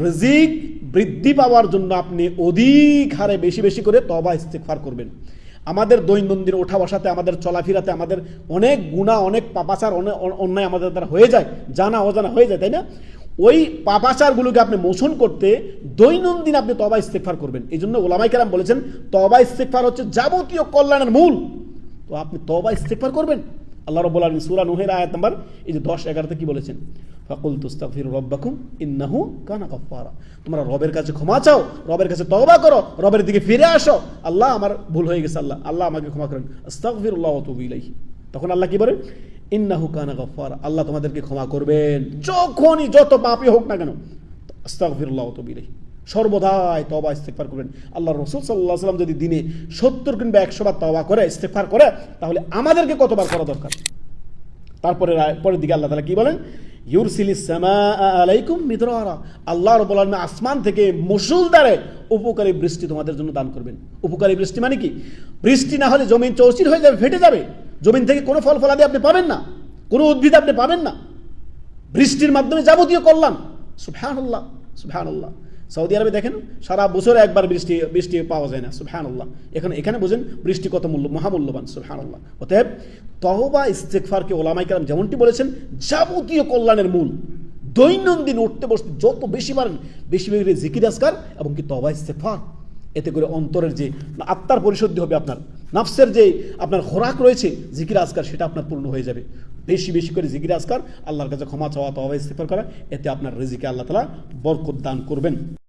রিজিক বৃদ্ধি পাওয়ার জন্য আপনি অধিক হারে বেশি বেশি করে তওবা ইস্তেগফার করবেন। আমাদের দৈনন্দিন ওঠা বসাতে, আমাদের চলাফেরাতে আমাদের অনেক গুনাহ, অনেক পাপাচার, অনেক অন্যায় আমাদের দ্বারা হয়ে যায়, জানা অজানা হয়ে যায়, তাই না? ওই পাপাচারগুলোকে আপনি মোচন করতে দৈনন্দিন আপনি তওবা ইস্তেগফার করবেন। এই জন্য ওলামায়ে কেরাম বলেছেন তওবা ইস্তেগফার হচ্ছে যাবতীয় কল্যাণের মূল। তো আপনি তওবা ইস্তেগফার করবেন। আল্লাহ রাব্বুল আলামিন সূরা নূহের আয়াত নাম্বার এই যে 10-11 কি বলেছেন? ফাকুলতু আস্তাগফিরু রাব্বাকুম ইন্নাহু কানা গাফফারা। তোমরা রবের কাছে ক্ষমা চাও, রবের কাছে তওবা করো, রবের দিকে ফিরে আসো। আল্লাহ আমার ভুল হয়ে গেছে, আল্লাহ আমাকে ক্ষমা করেন, আস্তাগফিরুল্লাহ ওয়া আতুবু ইলাইহি। তখন আল্লাহ কি বলেন? ইন্নাহু কানা গাফফারা, আল্লাহ তোমাদেরকে ক্ষমা করবেন যখনই যত পাপী হোক না কেন। আস্তাগফিরুল্লাহ ওয়া আতুবু ইলাইহি, সর্বদাই তওবা ইস্তেগফার করবেন। আল্লাহর রাসূল সাল্লাল্লাহু আলাইহি ওয়াসাল্লাম যদি দিনে 70 কিংবা 100 বার তওবা করে, ইস্তেগফার করে, তাহলে আমাদেরকে কতবার করা দরকার? তারপরে পরের দিকে আল্লাহ তাআলা কি বলেন? ইউরসিলিস সামাআ আলাইকুম মিদরারা, আল্লাহ রাব্বুল আলামিন আসমান থেকে মুষলধারে উপকারী বৃষ্টি তোমাদের জন্য দান করবেন। উপকারী বৃষ্টি মানে কি? বৃষ্টি না হলে জমিন চৌচির হয়ে যাবে, ফেটে যাবে। জমিন থেকে কোনো ফল ফলাদি আপনি পাবেন না, কোনো উদ্ভিদ আপনি পাবেন না। বৃষ্টির মাধ্যমে যাবতীয় কল্যাণ। সুবহানাল্লাহ, সুবহানাল্লাহ। সৌদি আরবে দেখেন সারা বছর একবার বৃষ্টি পাওয়া যায় না। সুবহানাল্লাহ। এখানে বোঝেন বৃষ্টি কত মহামূল্যবান। সুবহানাল্লাহ। অতএব তওবা ইস্তেগফারকে ওলামায়ে কেরাম যেমনটি বলেছেন যাবতীয় কল্যাণের মূল। দৈনন্দিন উঠতে বসতে যত বেশি পারেন বেশি বেশি জিকির আজকার এবং কি তওবা ইস্তেগফার, এতে করে অন্তরের যে আত্মার পরিশুদ্ধি হবে, আপনার নাফসের যে আপনার খোরাক রয়েছে জিকির আজকার, সেটা আপনার পূর্ণ হয়ে যাবে। বেশি বেশি করে জিকির আজকার, আল্লাহর কাছে ক্ষমা চাওয়া, তওবা ইস্তেগফার করা, এতে আপনার রিজিকে আল্লাহ তাআলা বরকত দান করবেন।